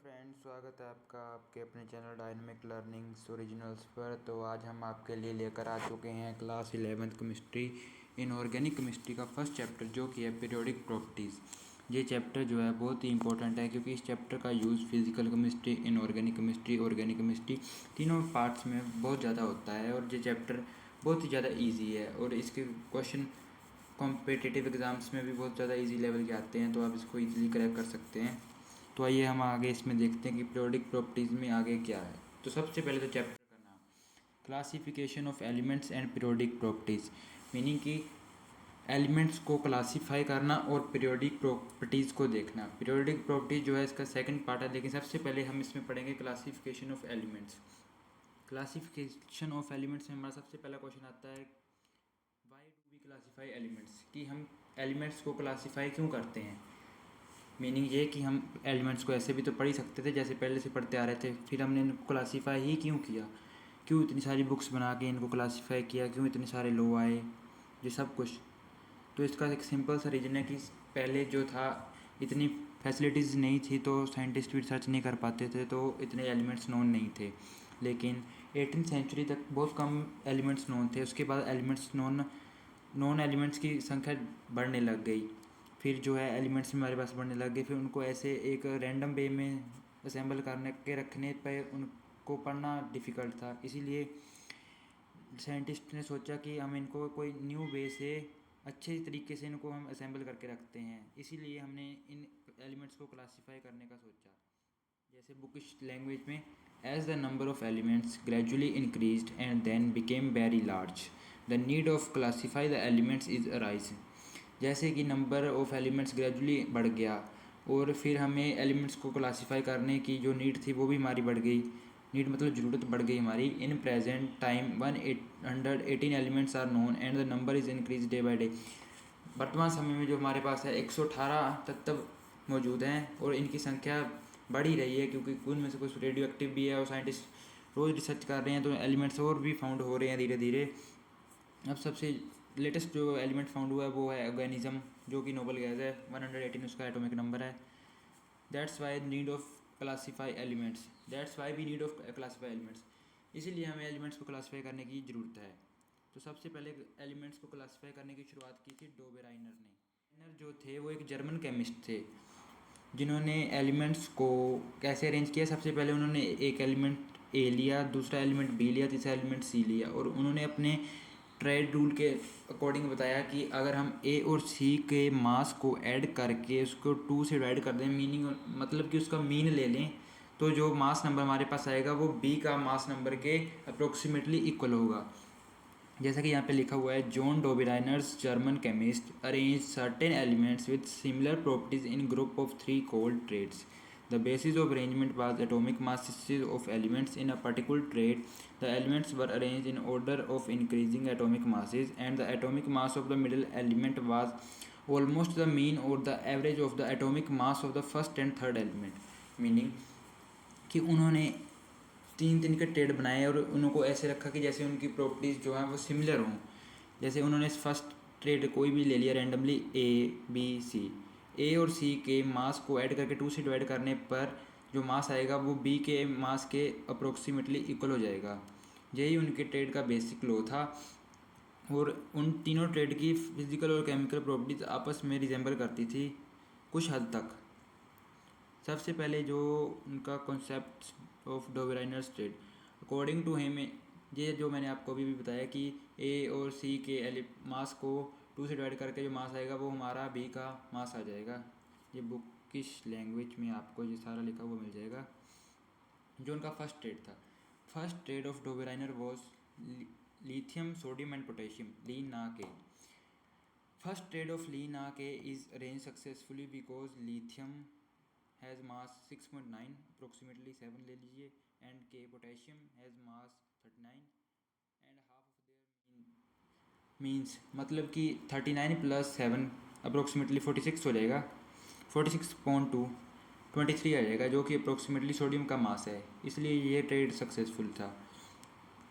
Friends, स्वागत है आपका आपके अपने चैनल डायनेमिक लर्निंग्स ओरिजिनल्स पर। तो आज हम आपके लिए लेकर आ चुके हैं class 11th chemistry inorganic chemistry का फर्स्ट चैप्टर, जो कि है पीरियोडिक प्रॉपर्टीज़। ये चैप्टर जो है बहुत ही इंपॉर्टेंट है, क्योंकि इस चैप्टर का use physical chemistry, inorganic chemistry, organic chemistry तीनों पार्ट्स में बहुत ज़्यादा होता है। और ये चैप्टर बहुत ही ज़्यादा ईजी है और इसके क्वेश्चन कॉम्पिटिटिव एग्ज़ाम्स में भी बहुत ज़्यादा ईजी लेवल के आते हैं, तो आप इसको ईजिली क्रैक कर सकते हैं। तो आइए हम आगे इसमें देखते हैं कि पीरियोडिक प्रॉपर्टीज़ में आगे क्या है। तो सबसे पहले तो चैप्टर का नाम classification of elements and periodic properties, meaning कि एलिमेंट्स को क्लासीफाई करना और पीरियोडिक प्रॉपर्टीज़ को देखना। पीरियोडिक प्रॉपर्टीज़ जो है इसका सेकंड पार्ट है, लेकिन सबसे पहले हम इसमें पढ़ेंगे classification of elements. Classification of elements में हमारा सबसे पहला क्वेश्चन आता है why do we classify elements, कि हम एलिमेंट्स को क्लासीफाई क्यों करते हैं। मीनिंग ये कि हम एलिमेंट्स को ऐसे भी तो पढ़ ही सकते थे जैसे पहले से पढ़ते आ रहे थे, फिर हमने इनको क्लासीफाई ही क्यों किया, क्यों इतनी सारी बुक्स बना के इनको क्लासीफाई किया, क्यों इतने सारे लॉ आए, ये सब कुछ। तो इसका एक सिंपल सा रीज़न है कि पहले जो था इतनी फैसिलिटीज़ नहीं थी, तो साइंटिस्ट भी रिसर्च नहीं कर पाते थे, तो इतने एलिमेंट्स नोन नहीं थे। लेकिन 18th सेंचुरी तक बहुत कम एलिमेंट्स नोन थे। उसके बाद एलिमेंट्स नॉन एलिमेंट्स की संख्या बढ़ने लग गई। फिर जो है एलिमेंट्स हमारे पास बढ़ने लग गए, फिर उनको ऐसे एक रैंडम वे में असेंबल करने के रखने पर उनको पढ़ना डिफ़िकल्ट था। इसीलिए साइंटिस्ट ने सोचा कि हम इनको कोई न्यू वे से अच्छे तरीके से इनको हम असेंबल करके रखते हैं। इसीलिए हमने इन एलिमेंट्स को क्लासीफाई करने का सोचा। जैसे बुकिश लैंग्वेज में, as the number of elements gradually increased and then became very large, the need of classify the elements is arise. जैसे कि नंबर ऑफ एलिमेंट्स ग्रेजुअली बढ़ गया और फिर हमें एलिमेंट्स को क्लासीफाई करने की जो नीड थी वो भी हमारी बढ़ गई। नीड मतलब ज़रूरत बढ़ गई हमारी। In present time 118 elements are known and the number is increase day by day. वर्तमान समय में जो हमारे पास है 118 तक मौजूद हैं और इनकी संख्या बढ़ ही रही है, क्योंकि उनमें से कुछ रेडियो एक्टिव भी है और साइंटिस्ट रोज़ रिसर्च कर रहे हैं, तो एलिमेंट्स और भी फाउंड हो रहे हैं धीरे धीरे। अब सबसे लेटेस्ट जो एलिमेंट फाउंड हुआ है वो है ऑर्गेनिज्म, जो कि नोबल गैस है। 118 उसका एटॉमिक नंबर है। That's why need of classify elements, that's why we need of classify elements. इसीलिए हमें एलिमेंट्स को क्लासीफाई करने की ज़रूरत है। तो सबसे पहले एलिमेंट्स को क्लासीफाई करने की शुरुआत की थी डोबेराइनर ने। राइनर जो थे वो एक जर्मन केमिस्ट थे, जिन्होंने एलिमेंट्स को कैसे अरेंज किया। सबसे पहले उन्होंने एक एलिमेंट ए लिया, दूसरा एलिमेंट बी लिया, तीसरा एलिमेंट सी लिया, और उन्होंने अपने ट्रेड रूल के अकॉर्डिंग बताया कि अगर हम ए और सी के मास को ऐड करके उसको 2 से डिवाइड कर दें, मीनिंग मतलब कि उसका मीन ले लें, तो जो मास नंबर हमारे पास आएगा वो बी का मास नंबर के अप्रोक्सीमेटली इक्वल होगा। जैसा कि यहाँ पे लिखा हुआ है, John Dobereiner's German chemist arrange certain elements with similar properties in group of 3 called triads. The basis of arrangement was atomic masses of elements in a particular trade. The elements were arranged in order of increasing atomic masses, and the atomic mass of the middle element was almost the mean or the average of the atomic mass of the first and third element. Meaning कि उन्होंने 3 के trade बनाए और उनको ऐसे रखा कि जैसे उनकी प्रॉपर्टीज़ जो हैं वो सिमिलर हों। जैसे उन्होंने फर्स्ट ट्रेड कोई भी ले लिया रैंडमली, ए बी सी। ए और सी के मास को ऐड करके 2 से डिवाइड करने पर जो मास आएगा वो बी के मास के अप्रोक्सीमेटली इक्वल हो जाएगा। यही उनके ट्रेड का बेसिक लॉ था। और उन तीनों ट्रेड की फिजिकल और केमिकल प्रॉपर्टीज़ आपस में रिजेंबल करती थी कुछ हद तक। सबसे पहले जो उनका concept of Dobereiner's triad, according to him, ये जो मैंने आपको अभी भी बताया कि ए और सी के मास को 2 से डिवाइड करके जो मास आएगा वो हमारा बी का मास आ जाएगा। ये बुकिश लैंग्वेज में आपको ये सारा लिखा हुआ मिल जाएगा। जो उनका फर्स्ट ट्रेड था, first triad of Dobereiner was lithium sodium and potassium, Li Na K. First triad of Li Na K is arrange successfully because lithium has mass 6.9 approximately 7 ले लीजिए, and K potassium has mass 39 and half of their means, मतलब कि 39 plus 7 approximately 46 हो जाएगा। 46.2 23 आ जाएगा, जो कि approximately sodium का मास है। इसलिए ये ट्रेड सक्सेसफुल था।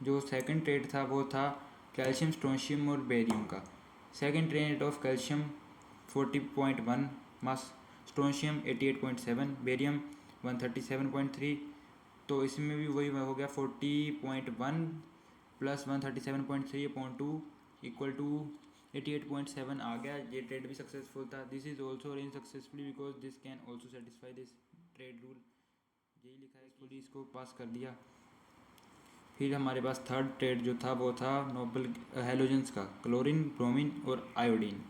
जो सेकंड ट्रेड था वो था कैल्शियम, स्ट्रोंशियम और बेरियम का। सेकंड ट्रेड ऑफ कैल्शियम 40.1 मास, स्ट्रोंशियम 88.7, बेरियम 137.3, तो इसमें भी वही हो गया 40.1 प्लस 137.3/2 इक्वल टू 88.7 आ गया। ये ट्रेड भी सक्सेसफुल था। This is also arrange successfully because this can also satisfy this trade rule. यही लिखा है, इसको इसको पास कर दिया। फिर हमारे पास थर्ड ट्रेड जो था वो था नोबल हेलोजेंस का, क्लोरीन, ब्रोमीन और iodine.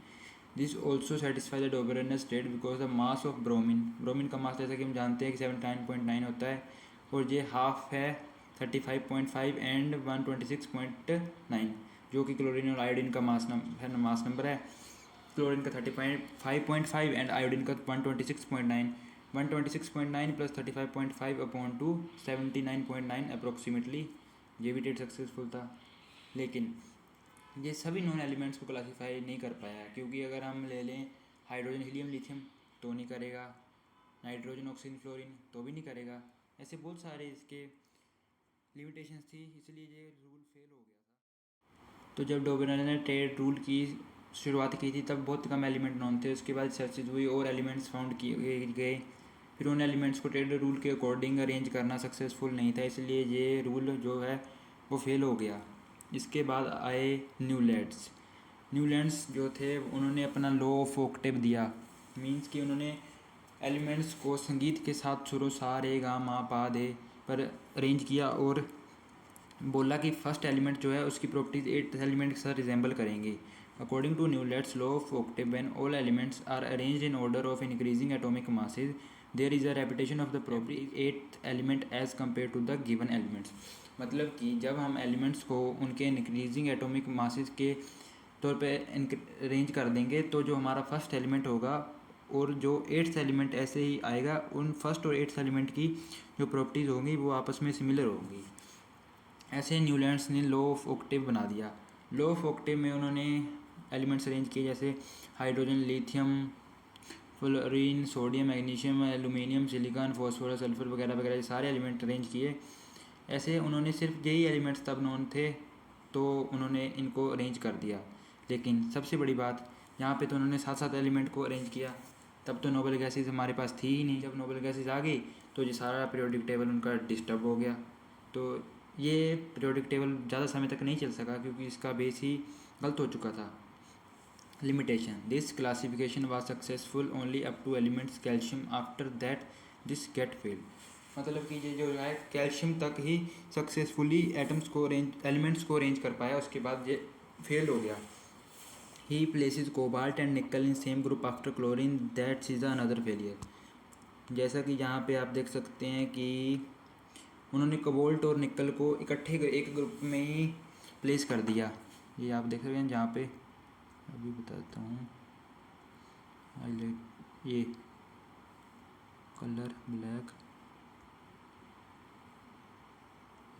This also satisfy the Dobereiner's triad because the mass of bromine का मास जैसा कि हम जानते हैं कि 79.9 होता है, और ये हाफ है 35.5 एंड 126.9, जो कि क्लोरीन और आयोडीन का मास नंबर है। क्लोरीन का 35.5 एंड आयोडीन का 126.9। 126.9 प्लस 35.5/2 79.9 अप्रोक्सीमेटली। ये भी ट्रेड सक्सेसफुल था। लेकिन ये सभी नॉन एलिमेंट्स को क्लासीफाई नहीं कर पाया, क्योंकि अगर हम ले लें हाइड्रोजन, हीलियम, लिथियम तो नहीं करेगा, नाइट्रोजन, ऑक्सीजन, फ्लोरीन तो भी नहीं करेगा। ऐसे बहुत सारे इसके लिमिटेशंस थी, इसलिए ये रूल फेल हो गया था। तो जब डोबेरनर ने ट्रेड रूल की शुरुआत की थी तब बहुत कम एलिमेंट नॉन थे। उसके बाद सर्चेज हुई और एलिमेंट्स फाउंड किए गए। फिर उन एलिमेंट्स को ट्रेड रूल के अकॉर्डिंग अरेंज करना सक्सेसफुल नहीं था, इसलिए ये रूल जो है वो फेल हो गया। इसके बाद आए न्यूलैंड्स जो थे, उन्होंने अपना लॉ ऑफ ऑक्टेव दिया। मींस कि उन्होंने एलिमेंट्स को संगीत के साथ सुरो सा रे गा मा पा दे पर अरेंज किया और बोला कि फर्स्ट एलिमेंट जो है उसकी प्रॉपर्टीज एट एलिमेंट के साथ रिजेंबल करेंगी। According to Newlands law of octave, when all elements are arranged in order of increasing atomic masses, there is a repetition of the property eighth element as compared to the given elements. मतलब कि जब हम elements को उनके increasing atomic masses के तौर पे arrange कर देंगे तो जो हमारा फर्स्ट एलिमेंट होगा और जो एट्थ एलिमेंट ऐसे ही आएगा, उन फर्स्ट और एट्थ एलिमेंट की जो प्रॉपर्टीज़ होंगी वो आपस में सिमिलर होंगी। ऐसे न्यूलैंड्स ने लॉ ऑफ ऑक्टेव बना दिया। लॉ ऑफ ऑक्टेव में उन्होंने एलिमेंट्स अरेंज किए जैसे hydrogen, lithium, fluorine, sodium, magnesium, aluminium, silicon, phosphorus, sulphur वगैरह वगैरह सारे एलिमेंट अरेंज किए। ऐसे उन्होंने सिर्फ यही एलिमेंट्स तब नॉन थे तो उन्होंने इनको अरेंज कर दिया। लेकिन सबसे बड़ी बात यहाँ पे तो उन्होंने 7 एलिमेंट को अरेंज किया, तब तो नोबल गैसेज हमारे पास थी ही नहीं। जब नोबल गैसेज आ गई तो ये सारा पीरियोडिक टेबल उनका डिस्टर्ब हो गया। तो ये पीरियोडिक टेबल ज़्यादा समय तक नहीं चल सका क्योंकि इसका बेस ही गलत हो चुका था। Limitation, this classification was successful only up two elements calcium, after that this get fail. मतलब कि ये जो है कैल्शियम तक ही सक्सेसफुली एलिमेंट्स को अरेंज कर पाया, उसके बाद ये फेल हो गया। ही प्लेसेस कोबाल्ट एंड निकल in same group after chlorine, that's is another failure. जैसा कि यहाँ पे आप देख सकते हैं कि उन्होंने कोबाल्ट और निकल को इकट्ठे एक ग्रुप में ही प्लेस कर दिया। ये आप देख रहे हैं जहाँ पे अभी बताता हूँ, हाईलाइट, ये कलर ब्लैक,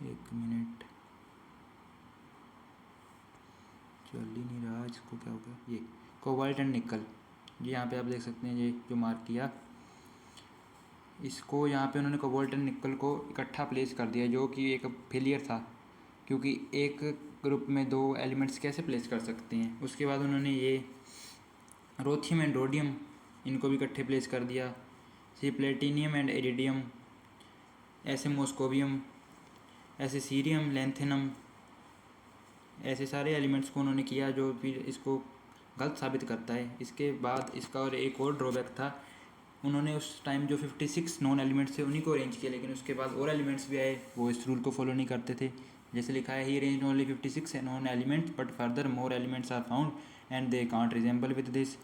एक मिनट चल ही नहीं रहा, इसको क्या हो गया। ये कोबाल्ट एंड निकल, ये यहाँ पे आप देख सकते हैं, ये जो मार्क किया इसको, यहाँ पे उन्होंने कोबाल्ट एंड निकल को इकट्ठा प्लेस कर दिया, जो कि एक फेलियर था क्योंकि एक ग्रुप में दो एलिमेंट्स कैसे प्लेस कर सकते हैं। उसके बाद उन्होंने ये रोथियम एंड रोडियम इनको भी इकट्ठे प्लेस कर दिया। सी प्लेटिनियम एंड इरिडियम, ऐसे मोस्कोवियम, ऐसे सीरियम, लैंथेनम, ऐसे सारे एलिमेंट्स को उन्होंने किया जो फिर इसको गलत साबित करता है। इसके बाद इसका और एक और ड्रॉबैक था, उन्होंने उस टाइम जो 56 नॉन एलिमेंट्स थे उन्हीं को अरेंज किया, लेकिन उसके बाद और एलिमेंट्स भी आए, वो इस रूल को फॉलो नहीं करते थे। जैसे लिखा है, he arranged only 56 known elements but further more elements are found and they can't resemble with this.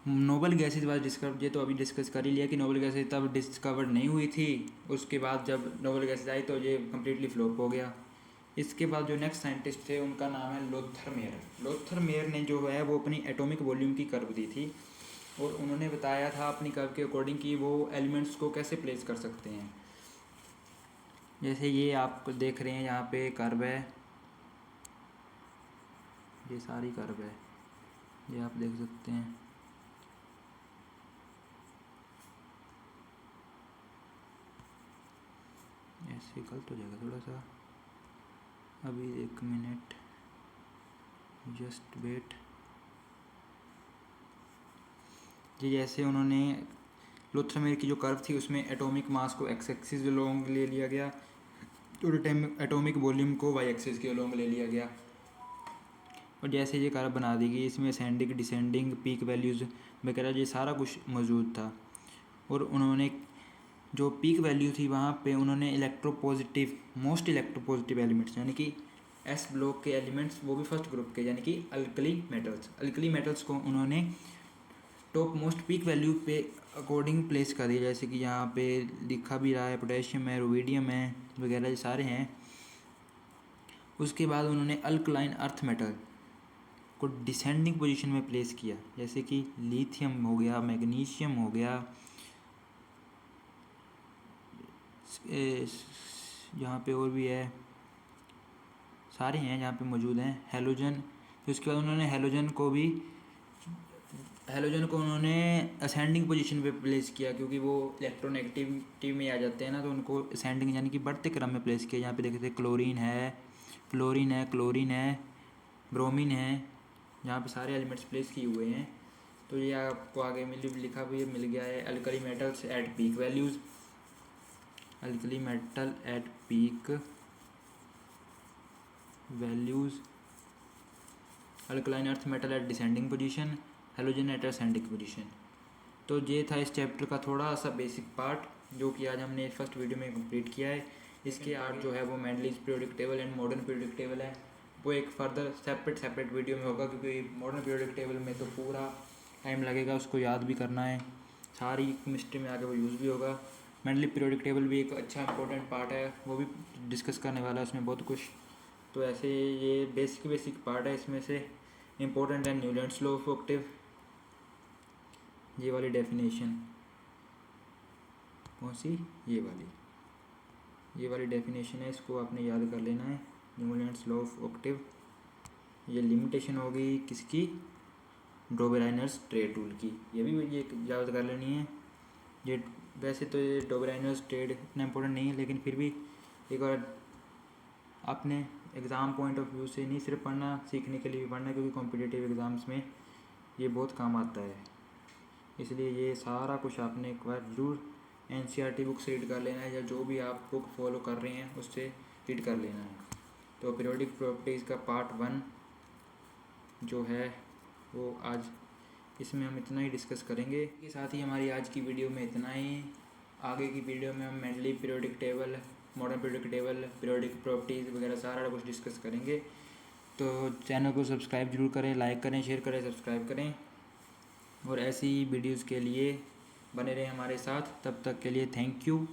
Noble gases was discover, ये तो अभी डिस्कस कर ही लिया कि नोबल गैसेज तब डिस्कवर्ड नहीं हुई थी। उसके बाद जब नोबल गैसेज आई तो ये कम्प्लीटली फ्लॉप हो गया। इसके बाद जो नेक्स्ट साइंटिस्ट थे उनका नाम है लोथर मेयर। लोथर मेयर ने जो है वो अपनी एटॉमिक वॉल्यूम की कर्व दी थी और उन्होंने बताया था अपनी कर्व के अकॉर्डिंग कि वो एलिमेंट्स को कैसे प्लेस कर सकते हैं। जैसे ये आप देख रहे हैं यहाँ पे कर्व है, ये सारी कर्व है, ये आप देख सकते हैं। ऐसे गलत हो जाएगा थोड़ा सा, अभी एक मिनट जस्ट वेट। जी जैसे उन्होंने लोथरमेर की जो कर्व थी उसमें एटॉमिक मास को एक्स एक्सिस लॉन्ग ले लिया गया और एटॉमिक वॉल्यूम को वाई एक्सिस के लॉन्ग ले लिया गया। और जैसे ये कर्व बना दी गई, इसमें असेंडिंग डिसेंडिंग पीक वैल्यूज़ वगैरह ये सारा कुछ मौजूद था। और उन्होंने जो पीक वैल्यू थी वहाँ पे उन्होंने मोस्ट इलेक्ट्रोपॉजिटिव एलिमेंट्स यानी कि एस ब्लॉक के एलिमेंट्स, वो भी फर्स्ट ग्रुप के, यानी कि अल्कली मेटल्स को उन्होंने टॉप मोस्ट पीक वैल्यू पे अकॉर्डिंग प्लेस कर दिया। जैसे कि यहाँ पे लिखा भी रहा है, पोटेशियम है, रुबिडियम है वगैरह, ये सारे हैं। उसके बाद उन्होंने अल्कलाइन अर्थ मेटल को डिसेंडिंग पोजीशन में प्लेस किया, जैसे कि लिथियम हो गया, मैग्नीशियम हो गया, यहाँ पे और भी है, सारे हैं जहाँ पे मौजूद हैं। हैलोजन, फिर उसके बाद उन्होंने हैलोजन को उन्होंने असेंडिंग पोजीशन पे प्लेस किया, क्योंकि वो इलेक्ट्रोनेगेटिविटी में आ जाते हैं ना, तो उनको असेंडिंग यानी कि बढ़ते क्रम में प्लेस किया। यहाँ पे देखते हैं क्लोरीन है, ब्रोमीन है, यहाँ पे सारे एलिमेंट्स प्लेस किए हुए हैं। तो ये आपको आगे लिखा भी मिल गया है। Alkali metals at peak values, alkali metal at peak values, alkaline earth metal at descending position, halogen at ascending position. तो ये था इस चैप्टर का थोड़ा सा बेसिक पार्ट, जो कि आज हमने फर्स्ट वीडियो में कंप्लीट किया है। इसके आर्ट जो है वो Mendeleev's periodic table and modern periodic table है, वो एक फर्दर सेपरेट वीडियो में होगा, क्योंकि मॉडर्न पीरियोडिक टेबल में तो पूरा टाइम लगेगा, उसको याद भी करना है, सारी केमिस्ट्री में आगे वो यूज़ भी होगा। मेंडली पीरियोडिक टेबल भी एक अच्छा इंपॉर्टेंट पार्ट है, वो भी डिस्कस करने वाला है उसमें बहुत कुछ। तो ऐसे ये बेसिक पार्ट है, इसमें से इम्पोर्टेंट है न्यूलैंड्स लॉ ऑफ ऑक्टेव, ये वाली डेफिनेशन कौन सी, ये वाली डेफिनेशन है, इसको आपने याद कर लेना है, न्यूलैंड्स लॉ ऑफ ऑक्टेव। ये लिमिटेशन हो गई किसकी, डोबेराइनर्स ट्रेड रूल की, ये याद कर लेनी है। ये वैसे तो ये डोबेराइनर्स ट्रेड इतना इम्पोर्टेंट नहीं है, लेकिन फिर भी एक बार अपने एग्ज़ाम पॉइंट ऑफ व्यू से नहीं सिर्फ पढ़ना, सीखने के लिए भी पढ़ना, क्योंकि कॉम्पिटिटिव एग्ज़ाम्स में ये बहुत काम आता है। इसलिए ये सारा कुछ आपने एक बार ज़रूर NCERT बुक से रीड कर लेना है, या जो भी आप बुक फॉलो कर रहे हैं उससे रीड कर लेना है। तो पीरियोडिक प्रॉपर्टीज़ का पार्ट 1 जो है वो आज इसमें हम इतना ही डिस्कस करेंगे। इसके साथ ही हमारी आज की वीडियो में इतना ही। आगे की वीडियो में हम mainly periodic table, modern periodic table, periodic properties वगैरह सारा कुछ डिस्कस करेंगे। तो चैनल को सब्सक्राइब जरूर करें, लाइक करें, शेयर करें, सब्सक्राइब करें, और ऐसी वीडियोज़ के लिए बने रहें हमारे साथ। तब तक के लिए थैंक यू।